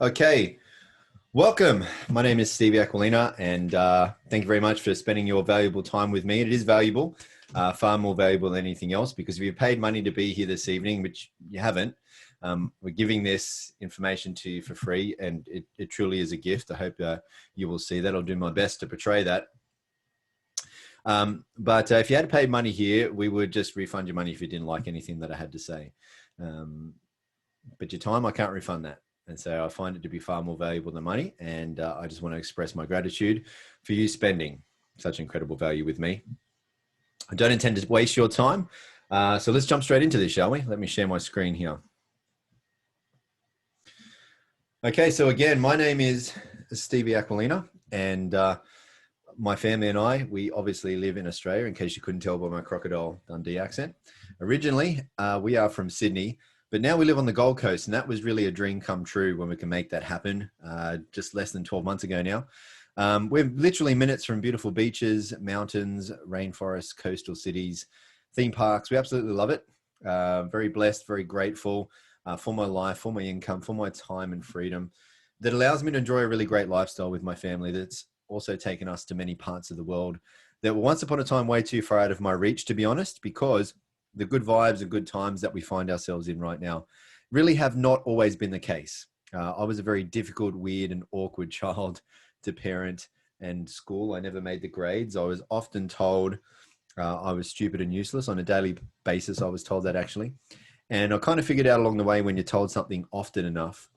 Okay, welcome. My name is Stevie and thank you very much for spending your valuable time with me. It is valuable, far more valuable than anything else, because if you paid money to be here this evening, which you haven't, we're giving this information to you for free, and it truly is a gift. I hope you will see that. I'll do my best to portray that. But if you had paid money here, we would just refund your money if you didn't like anything that I had to say. Um, but your time, I can't refund that. And so I find it to be far more valuable than money. And I just want to express my gratitude for you spending such incredible value with me. I don't intend to waste your time. So let's jump straight into this, shall we? Let me share my screen here. Okay, so again, my name is Stevie Aquilina, and my family and I, we obviously live in Australia, in case you couldn't tell by my Crocodile Dundee accent. Originally, we are from Sydney, but now we live on the Gold Coast, and that was really a dream come true when we can make that happen just less than 12 months ago now. We're literally minutes from beautiful beaches, mountains, rainforests, coastal cities, theme parks. We absolutely love it. Very blessed, very grateful for my life, for my income, for my time and freedom that allows me to enjoy a really great lifestyle with my family that's also taken us to many parts of the world that were once upon a time way too far out of my reach, to be honest, because the good vibes and good times that we find ourselves in right now really have not always been the case. I was a very difficult, weird, and awkward child to parent and school. I never made the grades. I was often told I was stupid and useless on a daily basis. I was told that actually. And I kind of figured out along the way when you're told something often enough,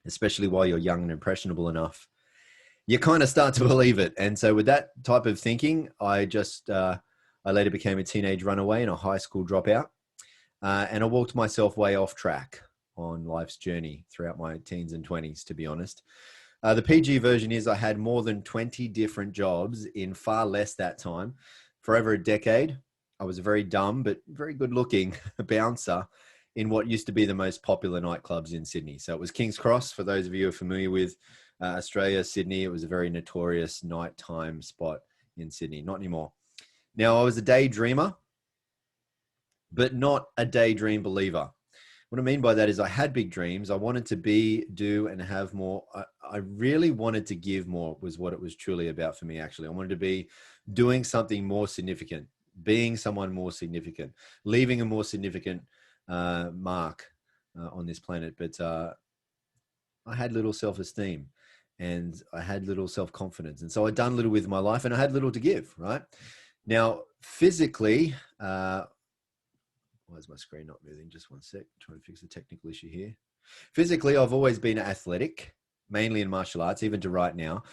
especially while you're young and impressionable enough, you kind of start to believe it. And so with that type of thinking, I later became a teenage runaway and a high school dropout. And I walked myself way off track on life's journey throughout my teens and 20s, to be honest. The PG version is I had more than 20 different jobs in far less that time. For over a decade, I was a very dumb but very good looking bouncer in what used to be the most popular nightclubs in Sydney. So it was King's Cross, for those of you who are familiar with Australia, Sydney. It was a very notorious nighttime spot in Sydney. Not anymore. Now, I was a daydreamer, but not a daydream believer. What I mean by that is I had big dreams. I wanted to be, do, and have more. I really wanted to give more was what it was truly about for me, actually. I wanted to be doing something more significant, being someone more significant, leaving a more significant mark on this planet. But I had little self-esteem and I had little self-confidence. And so I'd done little with my life and I had little to give, right? Now, physically, why is my screen not moving? Just one sec. I'm trying to fix a technical issue here. Physically, I've always been athletic, mainly in martial arts, even to right now.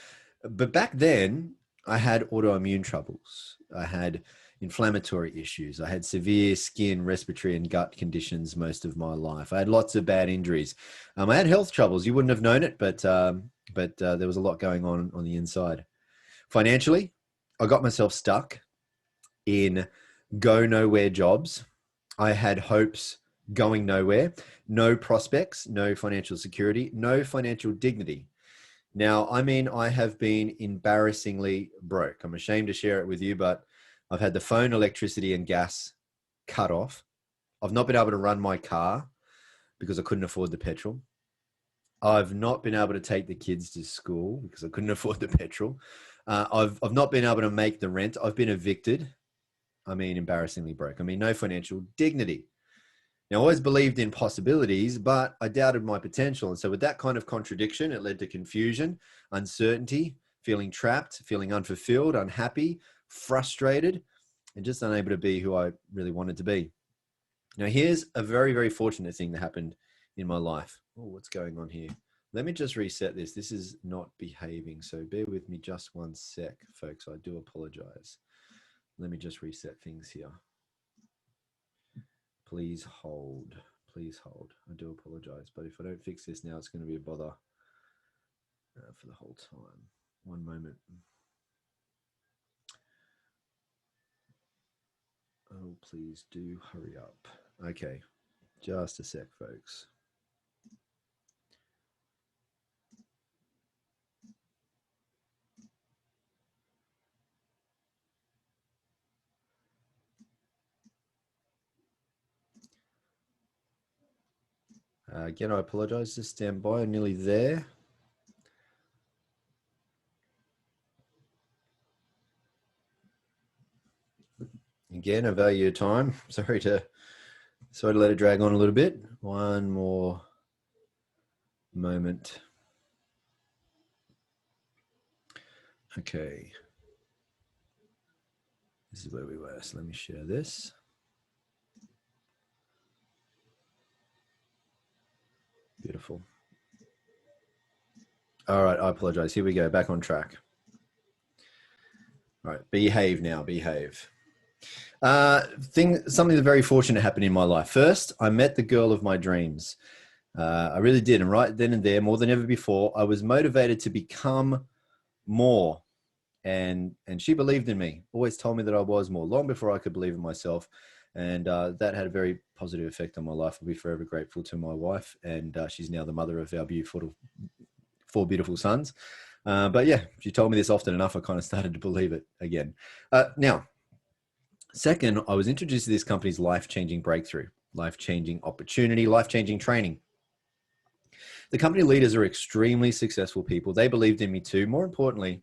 But back then, I had autoimmune troubles. I had inflammatory issues. I had severe skin, respiratory, and gut conditions most of my life. I had lots of bad injuries. I had health troubles. You wouldn't have known it, but there was a lot going on the inside. Financially, I got myself stuck in go nowhere jobs. I had hopes going nowhere, no prospects, no financial security, no financial dignity. Now, I mean, I have been embarrassingly broke. I'm ashamed to share it with you, but I've had the phone, electricity, and gas cut off. I've not been able to run my car because I couldn't afford the petrol. I've not been able to take the kids to school because I couldn't afford the petrol. I've not been able to make the rent. I've been evicted. I mean, embarrassingly broke. I mean, no financial dignity. Now, I always believed in possibilities, but I doubted my potential. And so with that kind of contradiction, it led to confusion, uncertainty, feeling trapped, feeling unfulfilled, unhappy, frustrated, and just unable to be who I really wanted to be. Now, here's a very, very fortunate thing that happened in my life. Oh, what's going on here? Let me just reset this. This is not behaving. So bear with me just one sec, folks. I do apologize. Let me just reset things here. Please hold. Please hold. I do apologize, but if I don't fix this now, it's going to be a bother for the whole time. One moment. Oh, please do hurry up. Okay, just a sec, folks. Again, I apologize. Just stand by. I'm nearly there. Again, I value your time. Sorry to let it drag on a little bit. One more moment. Okay. This is where we were. So let me share this. Beautiful. All right. I apologize. Here we go. Back on track. All right. Behave now. Behave. Something very fortunate happened in my life. First, I met the girl of my dreams. I really did. And right then and there, more than ever before, I was motivated to become more. And she believed in me, always told me that I was more, long before I could believe in myself. And that had a very positive effect on my life. I'll be forever grateful to my wife. And she's now the mother of our four beautiful sons. But yeah, she told me this often enough, I kind of started to believe it again. Now, second, I was introduced to this company's life-changing breakthrough, life-changing opportunity, life-changing training. The company leaders are extremely successful people. They believed in me too. More importantly,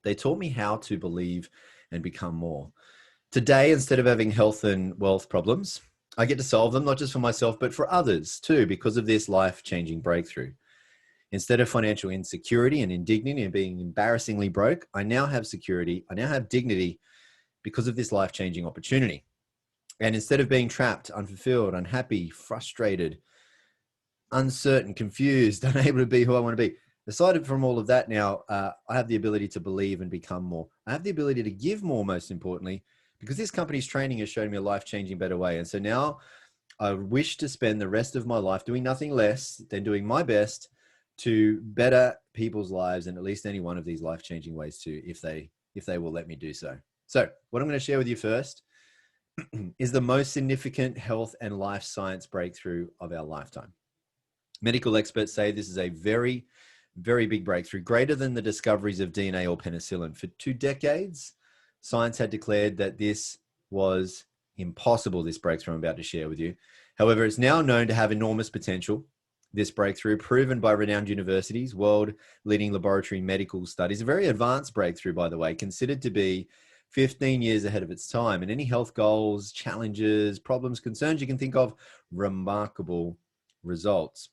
they taught me how to believe and become more. Today, instead of having health and wealth problems, I get to solve them, not just for myself, but for others too, because of this life-changing breakthrough. Instead of financial insecurity and indignity and being embarrassingly broke, I now have security. I now have dignity because of this life-changing opportunity. And instead of being trapped, unfulfilled, unhappy, frustrated, uncertain, confused, unable to be who I want to be, aside from all of that now, I have the ability to believe and become more. I have the ability to give more, most importantly, because this company's training has shown me a life-changing better way. And so now I wish to spend the rest of my life doing nothing less than doing my best to better people's lives in at least any one of these life-changing ways too, if they will let me do so. So what I'm going to share with you first is the most significant health and life science breakthrough of our lifetime. Medical experts say this is a very, very big breakthrough, greater than the discoveries of DNA or penicillin. For 2 decades, science had declared that this was impossible, this breakthrough I'm about to share with you. However, it's now known to have enormous potential. This breakthrough, proven by renowned universities, world-leading laboratory medical studies, a very advanced breakthrough, by the way, considered to be 15 years ahead of its time. And any health goals, challenges, problems, concerns you can think of, remarkable results.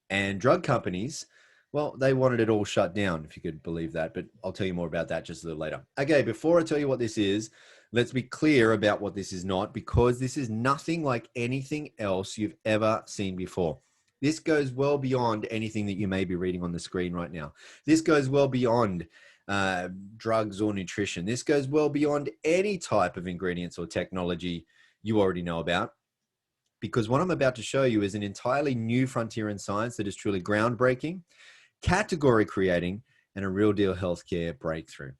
And drug companies, well, they wanted it all shut down, if you could believe that. But I'll tell you more about that just a little later. Okay, before I tell you what this is, let's be clear about what this is not, because this is nothing like anything else you've ever seen before. This goes well beyond anything that you may be reading on the screen right now. This goes well beyond drugs or nutrition. This goes well beyond any type of ingredients or technology you already know about, because what I'm about to show you is an entirely new frontier in science that is truly groundbreaking, category creating, and a real deal healthcare breakthrough.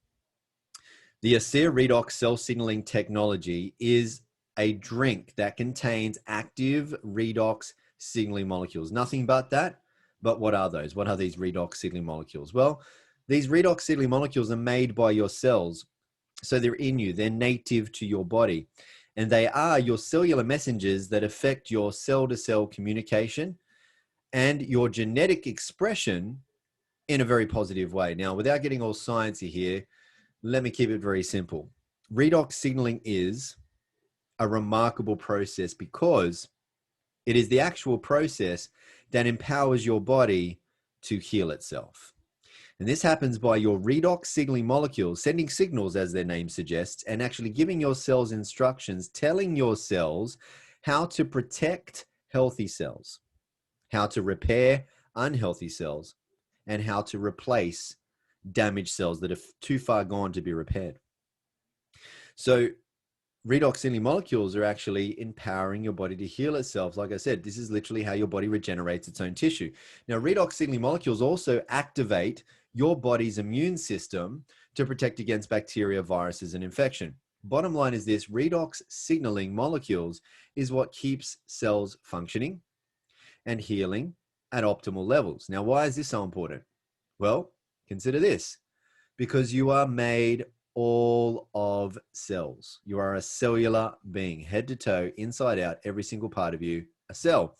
The Discover Redox cell signaling technology is a drink that contains active redox signaling molecules. Nothing but that. But what are those? What are these redox signaling molecules? Well, these redox signaling molecules are made by your cells. So they're in you. They're native to your body. And they are your cellular messengers that affect your cell-to-cell communication and your genetic expression in a very positive way. Now, without getting all sciencey here, let me keep it very simple. Redox signaling is a remarkable process because it is the actual process that empowers your body to heal itself. And this happens by your redox signaling molecules sending signals, as their name suggests, and actually giving your cells instructions, telling your cells how to protect healthy cells, how to repair unhealthy cells, and how to replace damaged cells that are too far gone to be repaired. So redox signaling molecules are actually empowering your body to heal itself. Like I said, this is literally how your body regenerates its own tissue. Now, redox signaling molecules also activate your body's immune system to protect against bacteria, viruses, and infection. Bottom line is this: redox signaling molecules is what keeps cells functioning and healing at optimal levels. Now, why is this so important? Well, consider this: because you are made all of cells. You are a cellular being, head to toe, inside out, every single part of you, a cell.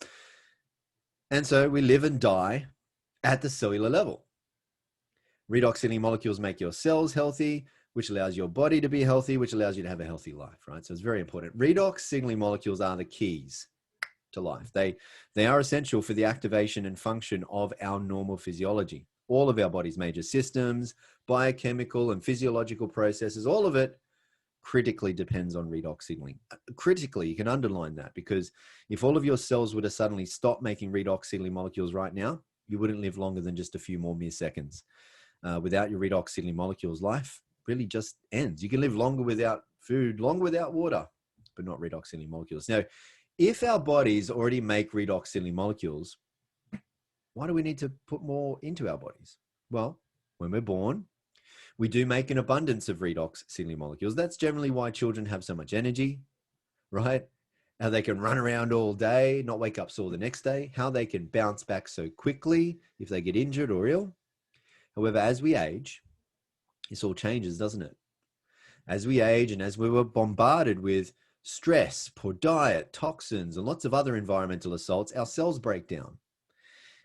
And so we live and die at the cellular level. Redox signaling molecules make your cells healthy, which allows your body to be healthy, which allows you to have a healthy life, right? So it's very important. Redox signaling molecules are the keys to life. They are essential for the activation and function of our normal physiology. All of our body's major systems, biochemical and physiological processes, all of it critically depends on redox signaling. Critically, you can underline that, because if all of your cells were to suddenly stop making redox signaling molecules right now, you wouldn't live longer than just a few more mere seconds. Without your redox signaling molecules, life really just ends. You can live longer without food, longer without water, but not redox signaling molecules. Now, if our bodies already make redox signaling molecules, why do we need to put more into our bodies? Well, when we're born, we do make an abundance of redox signaling molecules. That's generally why children have so much energy, right? How they can run around all day, not wake up sore the next day, how they can bounce back so quickly if they get injured or ill. However, as we age, this all changes, doesn't it? As we age and as we were bombarded with stress, poor diet, toxins, and lots of other environmental assaults, our cells break down.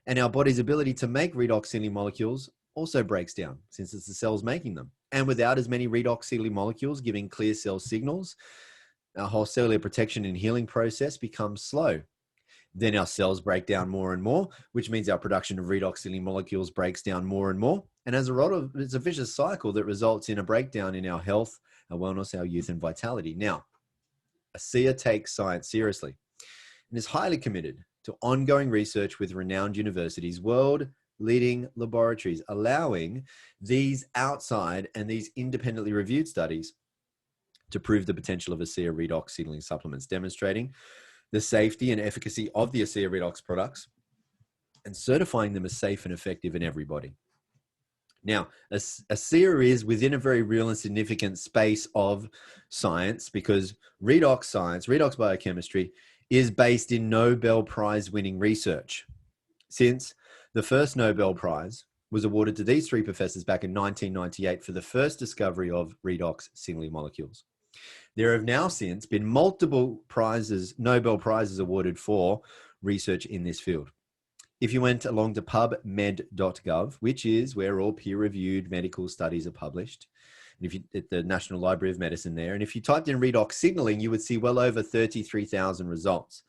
And our body's ability to make redox signaling molecules also breaks down, since it's the cells making them. And without as many redox signaling molecules giving clear cell signals, our whole cellular protection and healing process becomes slow. Then our cells break down more and more, which means our production of redox signaling molecules breaks down more and more. And as a result, it's a vicious cycle that results in a breakdown in our health, our wellness, our youth, and vitality. Now, ASEA takes science seriously and is highly committed to ongoing research with renowned universities, world-leading laboratories, allowing these outside and these independently reviewed studies to prove the potential of ASEA redox signaling supplements, demonstrating the safety and efficacy of the ASEA redox products and certifying them as safe and effective in everybody. Now, ASEA is within a very real and significant space of science, because redox science, redox biochemistry, is based in Nobel Prize winning research. Since the first Nobel Prize was awarded to these three professors back in 1998 for the first discovery of redox signaling molecules. There have now since been multiple prizes, Nobel Prizes awarded for research in this field. If you went along to pubmed.gov, which is where all peer-reviewed medical studies are published, and if you at the National Library of Medicine there, and if you typed in redox signaling, you would see well over 33,000 results.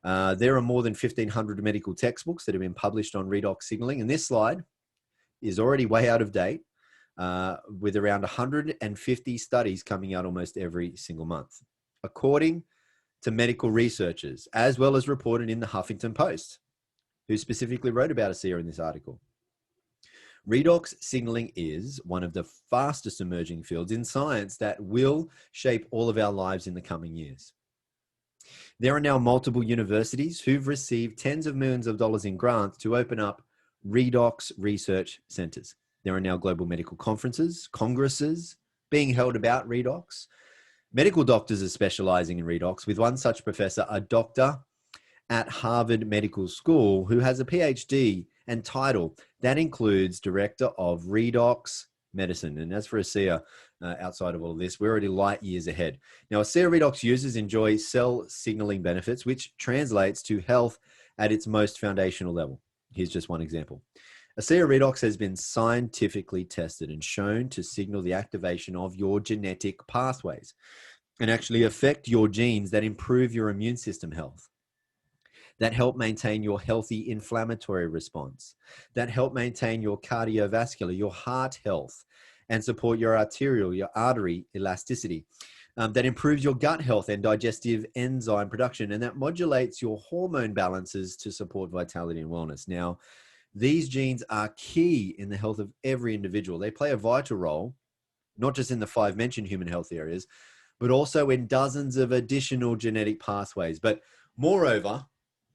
There are more than 1,500 medical textbooks that have been published on redox signaling, and this slide is already way out of date, with around 150 studies coming out almost every single month, according to medical researchers, as well as reported in the Huffington Post, who specifically wrote about ASEA in this article. Redox signaling is one of the fastest emerging fields in science that will shape all of our lives in the coming years. There are now multiple universities who've received tens of millions of dollars in grants to open up redox research centers. There are now global medical conferences, congresses being held about redox. Medical doctors are specializing in redox, with one such professor, a doctor at Harvard Medical School, who has a PhD and title that includes Director of Redox Medicine. And as for ASEA, outside of all of this, we're already light years ahead. Now, ASEA redox users enjoy cell signaling benefits, which translates to health at its most foundational level. Here's just one example. ASEA redox has been scientifically tested and shown to signal the activation of your genetic pathways and actually affect your genes that improve your immune system health, that help maintain your healthy inflammatory response, that help maintain your cardiovascular, your heart health, and support your arterial, your artery elasticity, that improves your gut health and digestive enzyme production, and that modulates your hormone balances to support vitality and wellness. Now, these genes are key in the health of every individual. They play a vital role, not just in the 5 mentioned human health areas, but also in dozens of additional genetic pathways. But moreover,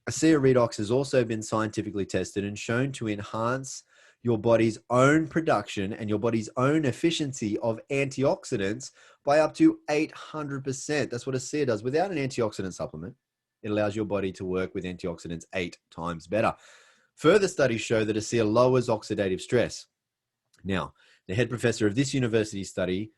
ASEA redox has also been scientifically tested and shown to enhance your body's own production and your body's own efficiency of antioxidants by up to 800%. That's what ASEA does. Without an antioxidant supplement, it allows your body to work with antioxidants 8 times better. Further studies show that ASEA lowers oxidative stress. Now, the head professor of this university study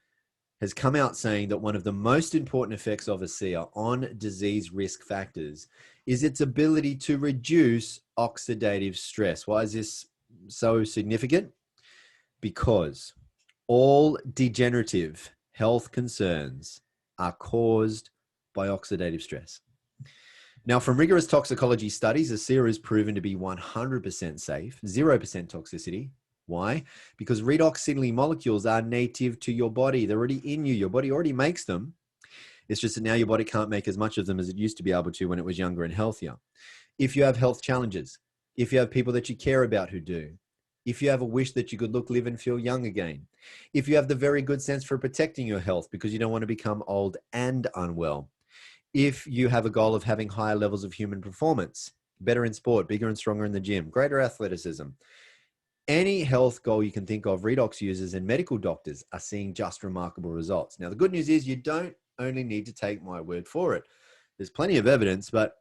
has come out saying that one of the most important effects of ASEA on disease risk factors is its ability to reduce oxidative stress. Why is this so significant? Because all degenerative health concerns are caused by oxidative stress. Now, from rigorous toxicology studies, ASEA is proven to be 100% safe, 0% toxicity. Why? Because redox signaling molecules are native to your body. They're already in you. Your body already makes them. It's just that now your body can't make as much of them as it used to be able to when it was younger and healthier. If you have health challenges, if you have people that you care about who do, if you have a wish that you could look, live, and feel young again, if you have the very good sense for protecting your health because you don't want to become old and unwell, if you have a goal of having higher levels of human performance, better in sport, bigger and stronger in the gym, greater athleticism, any health goal you can think of, redox users and medical doctors are seeing just remarkable results. Now, the good news is you don't only need to take my word for it. There's plenty of evidence, but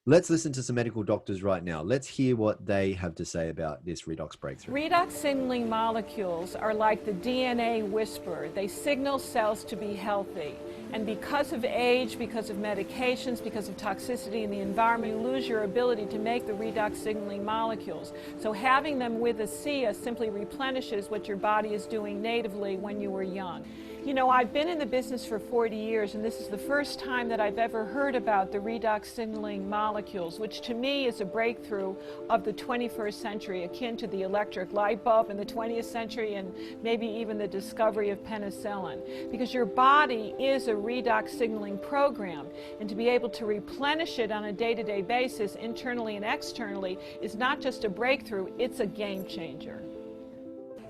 let's listen to some medical doctors right now. Let's hear what they have to say about this redox breakthrough. Redox signaling molecules are like the DNA whisperer. They signal cells to be healthy. And because of age, because of medications, because of toxicity in the environment, you lose your ability to make the redox signaling molecules. So having them with ASEA simply replenishes what your body is doing natively when you were young. You know, I've been in the business for 40 years, and this is the first time that I've ever heard about the redox signaling molecules, which to me is a breakthrough of the 21st century, akin to the electric light bulb in the 20th century and maybe even the discovery of penicillin. Because your body is a redox signaling program, and to be able to replenish it on a day-to-day basis, internally and externally, is not just a breakthrough, it's a game changer.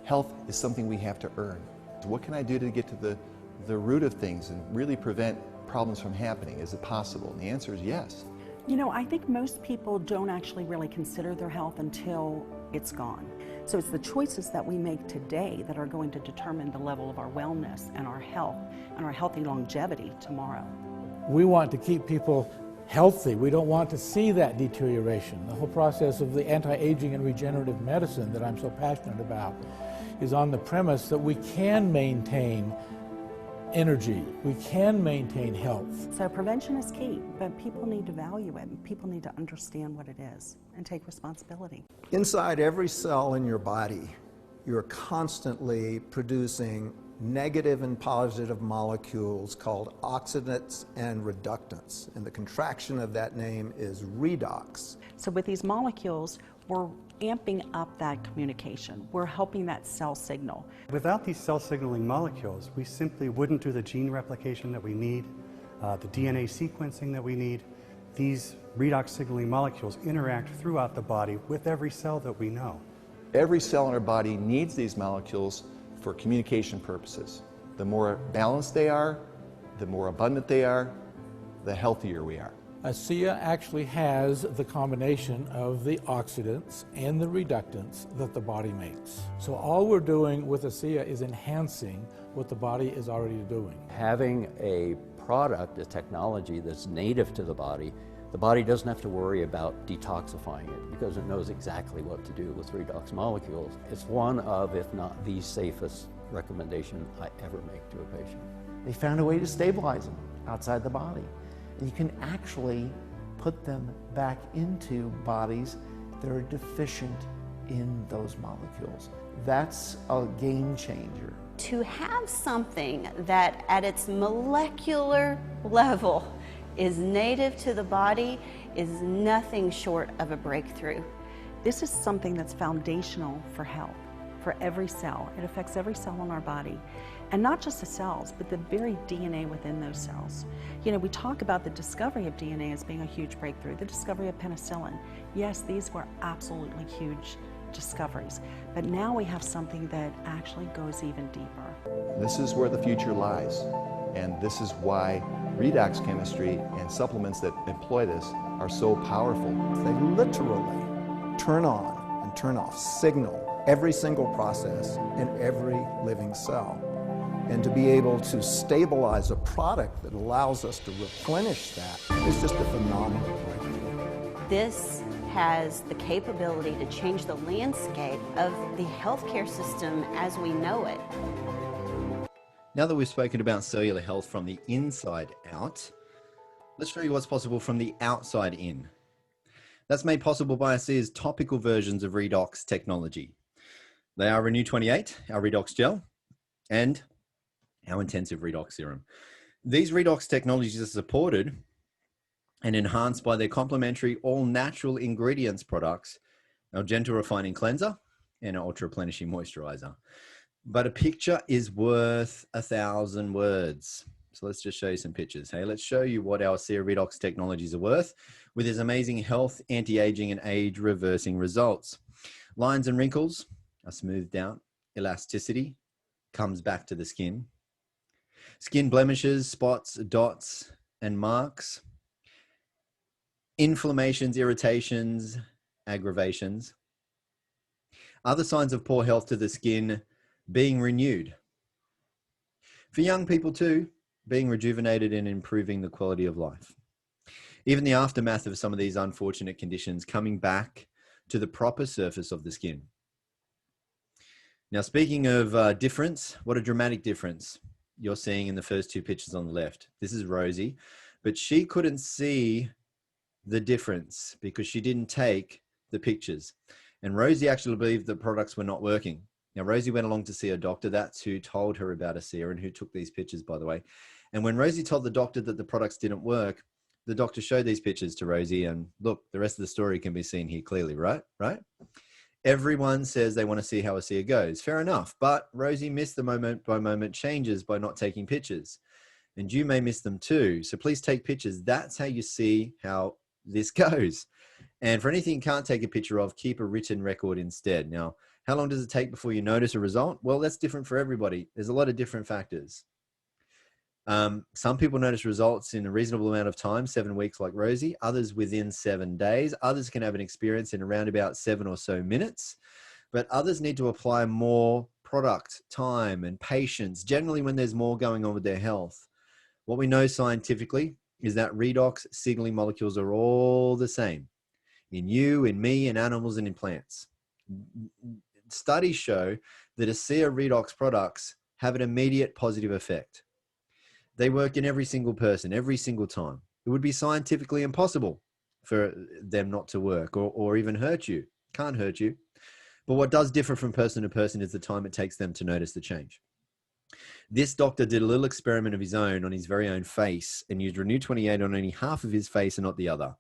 Health is something we have to earn. What can I do to get to the root of things and really prevent problems from happening? Is it possible? And the answer is yes. You know, I think most people don't actually really consider their health until it's gone. So it's the choices that we make today that are going to determine the level of our wellness and our health and our healthy longevity tomorrow. We want to keep people healthy. We don't want to see that deterioration. The whole process of the anti-aging and regenerative medicine that I'm so passionate about is on the premise that we can maintain energy, we can maintain health. So prevention is key, but people need to value it, and people need to understand what it is and take responsibility. Inside every cell in your body, you're constantly producing negative and positive molecules called oxidants and reductants, and the contraction of that name is redox. So with these molecules, we're amping up that communication. We're helping that cell signal. Without these cell signaling molecules, we simply wouldn't do the gene replication that we need, the DNA sequencing that we need. These redox signaling molecules interact throughout the body with every cell that we know. Every cell in our body needs these molecules for communication purposes. The more balanced they are, the more abundant they are, the healthier we are. ASEA actually has the combination of the oxidants and the reductants that the body makes. So all we're doing with ASEA is enhancing what the body is already doing. Having a product, a technology that's native to the body doesn't have to worry about detoxifying it because it knows exactly what to do with redox molecules. It's one of, if not the safest recommendation I ever make to a patient. They found a way to stabilize them outside the body. And you can actually put them back into bodies that are deficient in those molecules. That's a game changer. To have something that at its molecular level is native to the body is nothing short of a breakthrough. This is something that's foundational for health, for every cell. It affects every cell in our body. And not just the cells, but the very DNA within those cells. You know, we talk about the discovery of DNA as being a huge breakthrough, the discovery of penicillin. Yes, these were absolutely huge discoveries, but now we have something that actually goes even deeper. This is where the future lies, and this is why redox chemistry and supplements that employ this are so powerful. They literally turn on and turn off, signal every single process in every living cell. And to be able to stabilize a product that allows us to replenish that is just a phenomenal breakthrough. This has the capability to change the landscape of the healthcare system as we know it. Now that we've spoken about cellular health from the inside out, Let's show you what's possible from the outside in. That's made possible by ASEA's topical versions of Redox technology. They are Renew 28, our Redox gel, and our intensive Redox serum. These Redox technologies are supported and enhanced by their complementary all-natural ingredients products, our gentle refining cleanser and our ultra replenishing moisturizer. But a picture is worth 1,000 words. So let's just show you some pictures. Hey, let's show you what our ASEA Redox technologies are worth with its amazing health, anti-aging and age reversing results. Lines and wrinkles are smoothed out. Elasticity comes back to the skin. Skin blemishes, spots, dots, and marks. Inflammations, irritations, aggravations. Other signs of poor health to the skin being renewed. For young people too, being rejuvenated and improving the quality of life. Even the aftermath of some of these unfortunate conditions coming back to the proper surface of the skin. Now, speaking of difference, what a dramatic difference you're seeing in the first two pictures on the left. This is Rosie, but she couldn't see the difference because she didn't take the pictures. And Rosie actually believed the products were not working. Now, Rosie went along to see a doctor. That's who told her about ASEA and who took these pictures, by the way. And when Rosie told the doctor that the products didn't work, the doctor showed these pictures to Rosie and look, the rest of the story can be seen here clearly, right? Everyone says they want to see how ASEA goes. Fair enough. But Rosie missed the moment by moment changes by not taking pictures. And you may miss them too. So please take pictures. That's how you see how this goes. And for anything you can't take a picture of, keep a written record instead. Now, how long does it take before you notice a result? Well, that's different for everybody. There's a lot of different factors. Some people notice results in a reasonable amount of time, 7 weeks like Rosie, others within 7 days. Others can have an experience in around about 7 or so minutes, but others need to apply more product, time, and patience, generally when there's more going on with their health. What we know scientifically is that redox signaling molecules are all the same in you, in me, in animals, and in plants. Studies show that ASEA redox products have an immediate positive effect. They work in every single person, every single time. It would be scientifically impossible for them not to work or even hurt you. Can't hurt you. But what does differ from person to person is the time it takes them to notice the change. This doctor did a little experiment of his own on his very own face and used Renew 28 on only half of his face and not the other.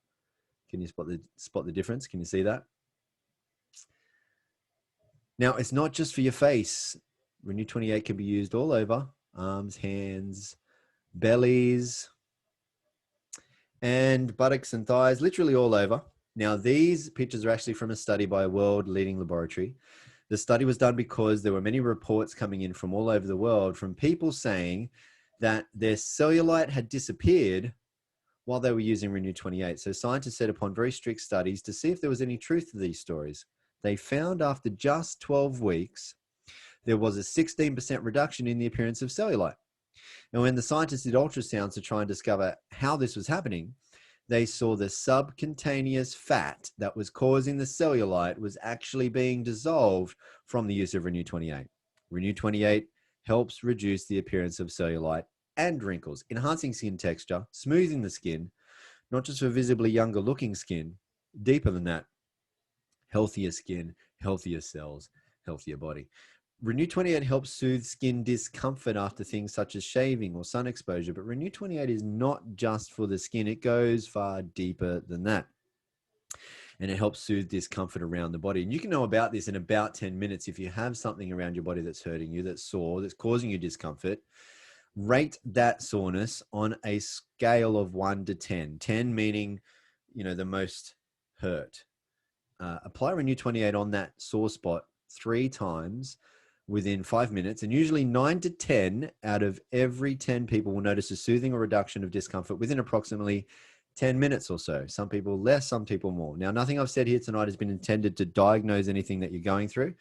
Can you spot the difference? Can you see that? Now, it's not just for your face. Renew 28 can be used all over, arms, hands, bellies, and buttocks and thighs, literally all over. Now, these pictures are actually from a study by a world-leading laboratory. The study was done because there were many reports coming in from all over the world from people saying that their cellulite had disappeared while they were using Renew 28. So scientists set upon very strict studies to see if there was any truth to these stories. They found after just 12 weeks, there was a 16% reduction in the appearance of cellulite. And when the scientists did ultrasounds to try and discover how this was happening, they saw the subcutaneous fat that was causing the cellulite was actually being dissolved from the use of Renew 28. Renew 28 helps reduce the appearance of cellulite and wrinkles, enhancing skin texture, smoothing the skin, not just for visibly younger looking skin, deeper than that, healthier skin, healthier cells, healthier body. Renew 28 helps soothe skin discomfort after things such as shaving or sun exposure, but Renew 28 is not just for the skin. It goes far deeper than that. And it helps soothe discomfort around the body. And you can know about this in about 10 minutes. If you have something around your body that's hurting you, that's sore, that's causing you discomfort, rate that soreness on a scale of 1 to 10. 10 meaning, the most hurt. Apply Renew 28 on that sore spot 3 times within 5 minutes, and usually 9 to 10 out of every 10 people will notice a soothing or reduction of discomfort within approximately 10 minutes or so. Some people less, some people more. Now, nothing I've said here tonight has been intended to diagnose anything that you're going through,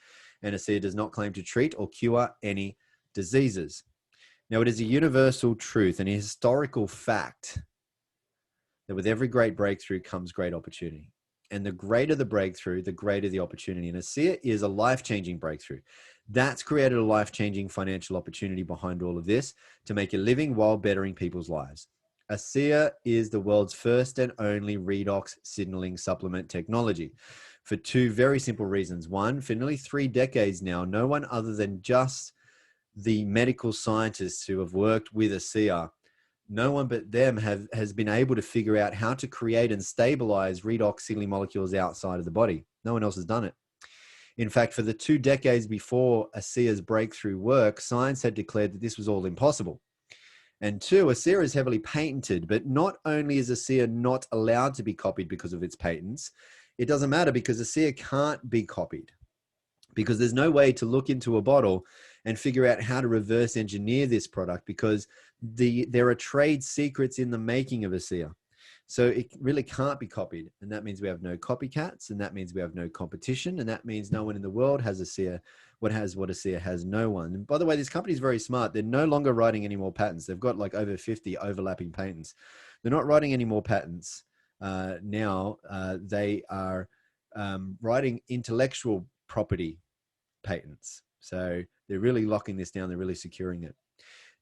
and ASEA does not claim to treat or cure any diseases. Now, it is a universal truth and a historical fact that with every great breakthrough comes great opportunity. And the greater the breakthrough, the greater the opportunity. And ASEA is a life-changing breakthrough. That's created a life-changing financial opportunity behind all of this to make a living while bettering people's lives. ASEA is the world's first and only redox signaling supplement technology for two very simple reasons. One, for nearly 3 decades now, no one other than just the medical scientists who have worked with ASEA, no one but them has been able to figure out how to create and stabilize redox signaling molecules outside of the body. No one else has done it. In fact, for the 2 decades before ASEA's breakthrough work, science had declared that this was all impossible. And two, ASEA is heavily patented, but not only is ASEA not allowed to be copied because of its patents, it doesn't matter because ASEA can't be copied, because there's no way to look into a bottle and figure out how to reverse engineer this product, because there are trade secrets in the making of ASEA. So it really can't be copied. And that means we have no copycats, and that means we have no competition, and that means no one in the world has ASEA. What ASEA has, no one. And by the way, this company is very smart. They're no longer writing any more patents. They've got like over 50 overlapping patents. They're not writing any more patents now. They are writing intellectual property patents. So they're really locking this down. They're really securing it.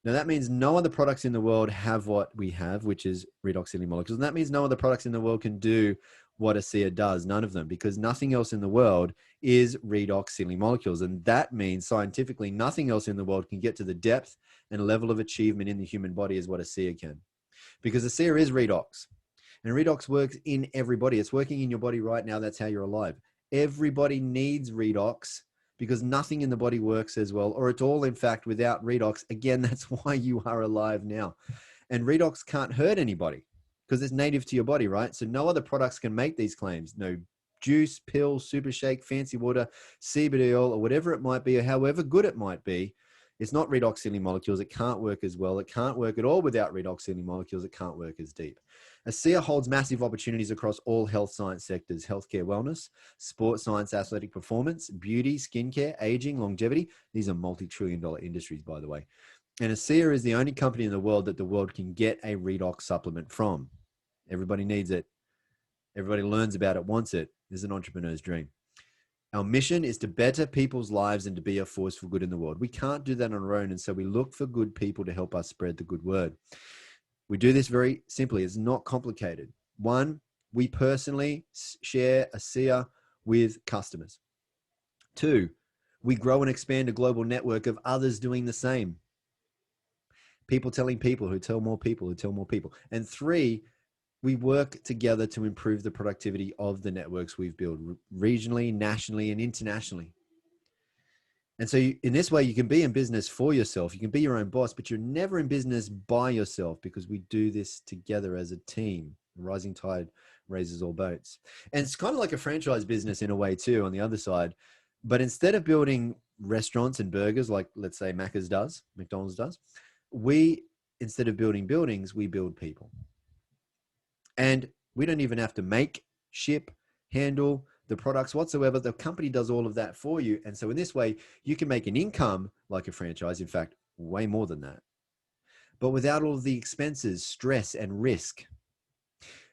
Now that means no other products in the world have what we have, which is redox signaling molecules. And that means no other products in the world can do what ASEA does, none of them, because nothing else in the world is redox signaling molecules. And that means scientifically, nothing else in the world can get to the depth and level of achievement in the human body as what ASEA can. Because ASEA is redox. And redox works in everybody. It's working in your body right now. That's how you're alive. Everybody needs redox, because nothing in the body works as well, or at all, in fact, without redox. Again, that's why you are alive now. And redox can't hurt anybody because it's native to your body, right? So no other products can make these claims. No juice, pill, super shake, fancy water, CBD oil, or whatever it might be, or however good it might be. It's not redox signaling molecules. It can't work as well. It can't work at all without redox signaling molecules. It can't work as deep. ASEA holds massive opportunities across all health science sectors: healthcare, wellness, sports science, athletic performance, beauty, skincare, aging, longevity. These are multi-trillion-dollar industries, by the way. And ASEA is the only company in the world that the world can get a redox supplement from. Everybody needs it. Everybody learns about it, wants it. This is an entrepreneur's dream. Our mission is to better people's lives and to be a force for good in the world. We can't do that on our own, and so we look for good people to help us spread the good word. We do this very simply. It's not complicated. One, we personally share ASEA with customers. Two, we grow and expand a global network of others doing the same. People telling people who tell more people who tell more people. And three, we work together to improve the productivity of the networks we've built regionally, nationally, and internationally. And so in this way, you can be in business for yourself. You can be your own boss, but you're never in business by yourself, because we do this together as a team. The rising tide raises all boats. And it's kind of like a franchise business in a way too, on the other side. But instead of building restaurants and burgers like, let's say, McDonald's does, instead of building buildings, we build people. And we don't even have to make, ship, handle the products whatsoever. The company does all of that for you. And so in this way, you can make an income like a franchise, in fact, way more than that, but without all of the expenses, stress, and risk.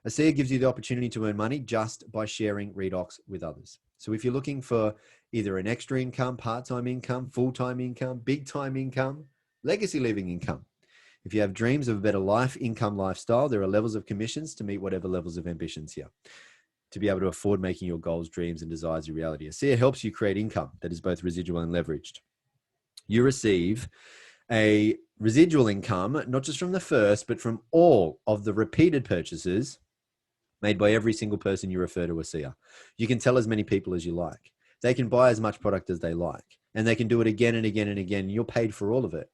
ASEA gives you the opportunity to earn money just by sharing redox with others. So if you're looking for either an extra income, part-time income, full-time income, big-time income, legacy living income, if you have dreams of a better life, income, lifestyle, there are levels of commissions to meet whatever levels of ambitions here, to be able to afford making your goals, dreams, and desires a reality. ASEA helps you create income that is both residual and leveraged. You receive a residual income, not just from the first, but from all of the repeated purchases made by every single person you refer to ASEA. You can tell as many people as you like. They can buy as much product as they like, and they can do it again and again and again, and you're paid for all of it.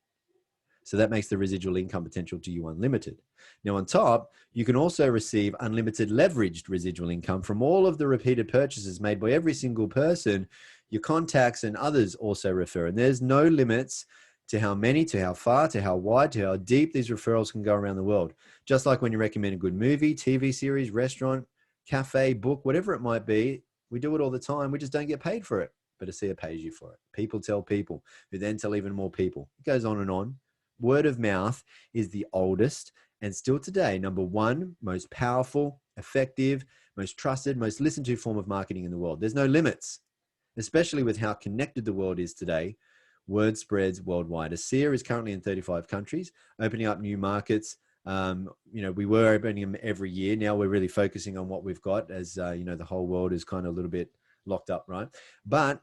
So that makes the residual income potential to you unlimited. Now, on top, you can also receive unlimited leveraged residual income from all of the repeated purchases made by every single person your contacts and others also refer. And there's no limits to how many, to how far, to how wide, to how deep these referrals can go around the world. Just like when you recommend a good movie, TV series, restaurant, cafe, book, whatever it might be, we do it all the time. We just don't get paid for it, but ASEA pays you for it. People tell people, who then tell even more people. It goes on and on. Word of mouth is the oldest and still today #1 most powerful, effective, most trusted, most listened to form of marketing in the world. There's no limits, especially with how connected the world is today. Word spreads worldwide. ASEA is currently in 35 countries, opening up new markets We were opening them every year. Now we're really focusing on what we've got, as the whole world is kind of a little bit locked up, right? But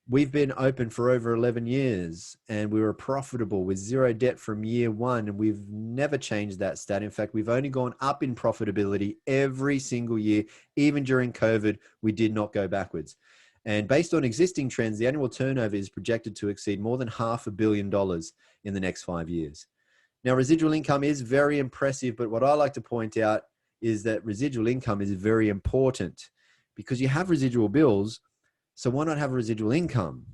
we've been open for over 11 years and we were profitable with zero debt from year one. And we've never changed that stat. In fact, we've only gone up in profitability every single year. Even during COVID, we did not go backwards. And based on existing trends, the annual turnover is projected to exceed more than $500 million in the next 5 years. Now, residual income is very impressive, but what I like to point out is that residual income is very important because you have residual bills. So why not have a residual income?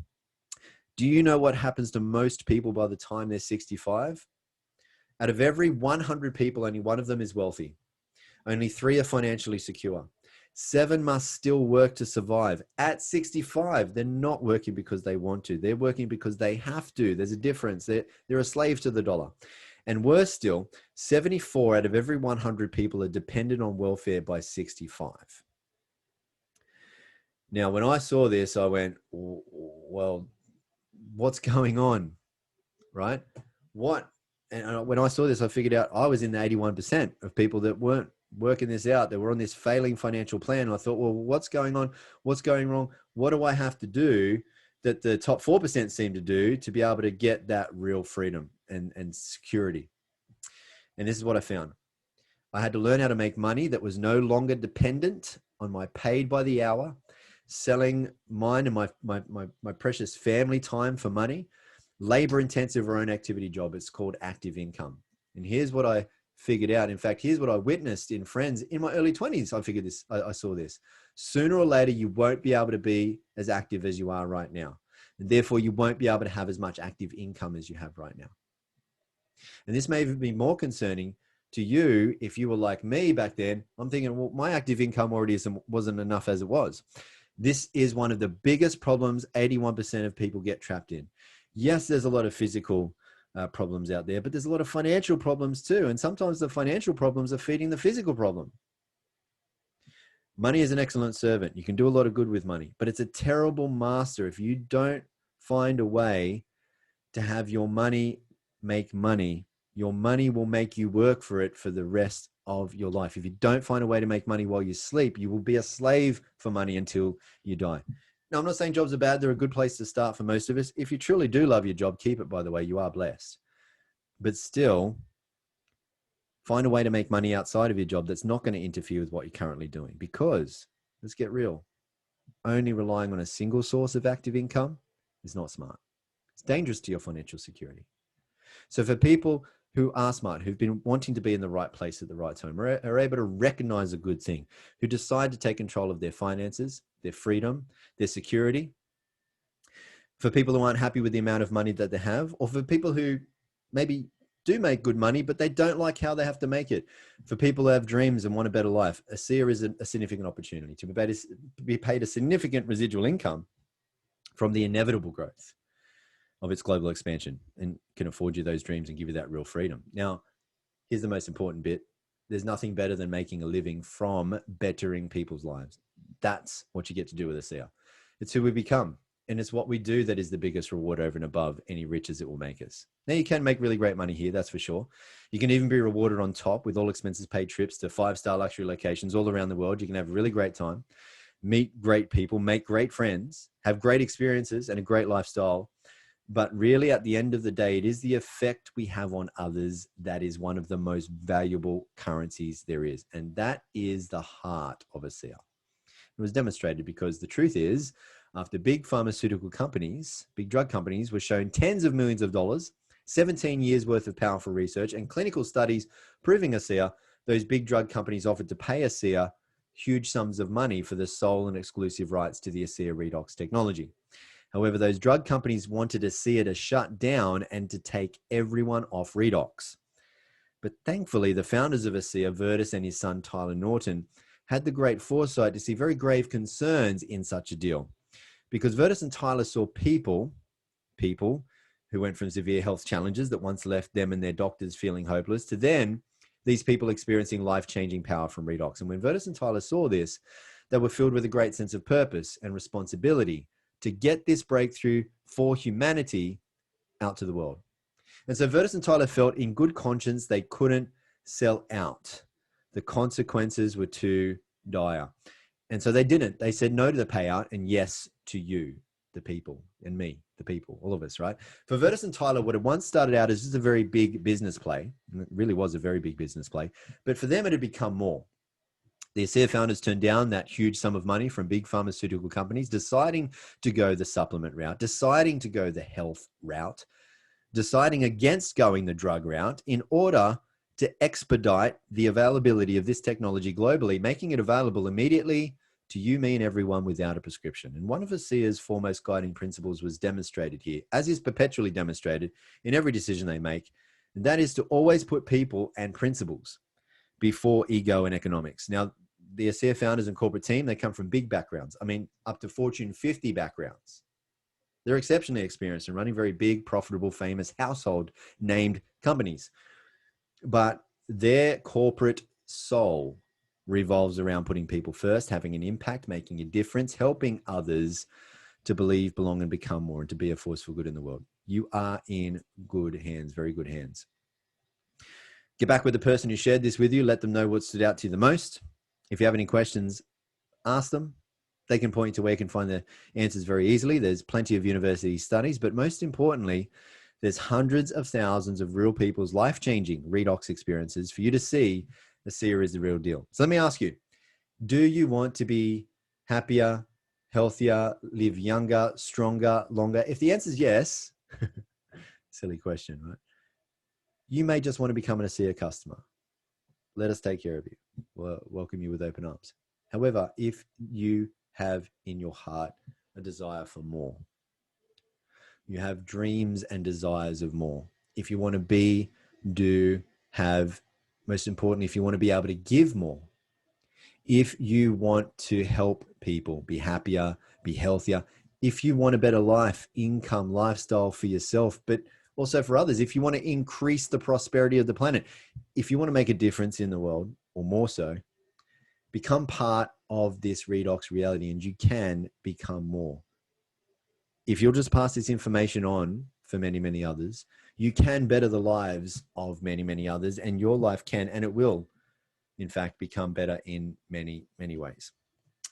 Do you know what happens to most people by the time they're 65? Out of every 100 people, only one of them is wealthy. Only 3 are financially secure. 7 must still work to survive. At 65, they're not working because they want to. They're working because they have to. There's a difference. They're a slave to the dollar. And worse still, 74 out of every 100 people are dependent on welfare by 65. Now, when I saw this, I went, well, what's going on, right? And when I saw this, I figured out I was in the 81% of people that weren't working this out. They were on this failing financial plan. And I thought, well, what's going on? What's going wrong? What do I have to do that the top 4% seem to do to be able to get that real freedom and security? And this is what I found. I had to learn how to make money that was no longer dependent on my paid by the hour, selling mine and my precious family time for money, labor intensive or own activity job. It's called active income. And here's what I figured out. In fact, here's what I witnessed in friends in my early 20s. I saw this. Sooner or later, you won't be able to be as active as you are right now. And therefore, you won't be able to have as much active income as you have right now. And this may even be more concerning to you if you were like me back then. I'm thinking, well, my active income already wasn't enough as it was. This is one of the biggest problems 81% of people get trapped in. Yes, there's a lot of physical problems out there, but there's a lot of financial problems too. And sometimes the financial problems are feeding the physical problem. Money is an excellent servant. You can do a lot of good with money, but it's a terrible master if you don't find a way to have your money make money. Your money will make you work for it for the rest of your life. If you don't find a way to make money while you sleep, you will be a slave for money until you die. Now, I'm not saying jobs are bad. They're a good place to start for most of us. If you truly do love your job, keep it, by the way. You are blessed. But still, find a way to make money outside of your job that's not going to interfere with what you're currently doing. Because, let's get real, only relying on a single source of active income is not smart. It's dangerous to your financial security. So for people who are smart, who've been wanting to be in the right place at the right time, are able to recognize a good thing, who decide to take control of their finances, their freedom, their security. For people who aren't happy with the amount of money that they have, or for people who maybe do make good money, but they don't like how they have to make it. For people who have dreams and want a better life, ASEA is a significant opportunity to be paid a significant residual income from the inevitable growth of its global expansion, and can afford you those dreams and give you that real freedom. Now, here's the most important bit. There's nothing better than making a living from bettering people's lives. That's what you get to do with ASEA. It's who we become. And it's what we do that is the biggest reward over and above any riches it will make us. Now, you can make really great money here, that's for sure. You can even be rewarded on top with all expenses paid trips to 5-star luxury locations all around the world. You can have a really great time, meet great people, make great friends, have great experiences and a great lifestyle. But really, at the end of the day, it is the effect we have on others that is one of the most valuable currencies there is. And that is the heart of ASEA. It was demonstrated because the truth is, after big pharmaceutical companies, big drug companies were shown tens of millions of dollars, 17 years worth of powerful research and clinical studies proving ASEA, those big drug companies offered to pay ASEA huge sums of money for the sole and exclusive rights to the ASEA Redox technology. However, those drug companies wanted ASEA to shut down and to take everyone off Redox. But thankfully, the founders of ASEA, Virtus and his son, Tyler Norton, had the great foresight to see very grave concerns in such a deal. Because Virtus and Tyler saw people who went from severe health challenges that once left them and their doctors feeling hopeless to then these people experiencing life-changing power from Redox. And when Virtus and Tyler saw this, they were filled with a great sense of purpose and responsibility to get this breakthrough for humanity out to the world. And so Virtus and Tyler felt in good conscience they couldn't sell out. The consequences were too dire. And so they didn't. They said no to the payout and yes to you, the people, and me, the people, all of us, right? For Virtus and Tyler, what had once started out as just a very big business play, and it really was a very big business play, but for them it had become more. The ASEA founders turned down that huge sum of money from big pharmaceutical companies, deciding to go the supplement route, deciding to go the health route, deciding against going the drug route in order to expedite the availability of this technology globally, making it available immediately to you, me, and everyone without a prescription. And one of ASEA's foremost guiding principles was demonstrated here, as is perpetually demonstrated in every decision they make, and that is to always put people and principles before ego and economics. Now, the ASEA founders and corporate team, they come from big backgrounds. I mean, up to Fortune 50 backgrounds. They're exceptionally experienced in running very big, profitable, famous, household named companies. But their corporate soul revolves around putting people first, having an impact, making a difference, helping others to believe, belong, and become more, and to be a force for good in the world. You are in good hands, very good hands. Get back with the person who shared this with you. Let them know what stood out to you the most. If you have any questions, ask them. They can point to where you can find the answers very easily. There's plenty of university studies, but most importantly, there's hundreds of thousands of real people's life-changing redox experiences for you to see ASEA is the real deal. So let me ask you, do you want to be happier, healthier, live younger, stronger, longer? If the answer is yes, silly question, right? You may just want to become an ASEA customer. Let us take care of you. We'll welcome you with open arms. However, if you have in your heart a desire for more, you have dreams and desires of more. If you want to be, do, have, most importantly, if you want to be able to give more, if you want to help people be happier, be healthier, if you want a better life, income, lifestyle for yourself, but also for others, if you want to increase the prosperity of the planet, if you want to make a difference in the world, or more so, become part of this redox reality and you can become more. If you'll just pass this information on for many, many others, you can better the lives of many, many others, and your life can, and it will, in fact, become better in many, many ways.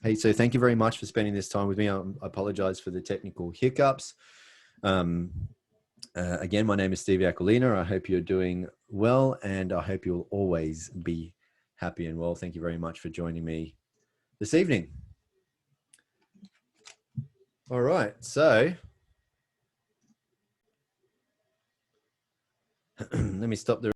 Hey, so thank you very much for spending this time with me. I apologize for the technical hiccups. Again, my name is Stevie Aquilina. I hope you're doing well, and I hope you'll always be happy and well. Thank you very much for joining me this evening. All right, so let me stop the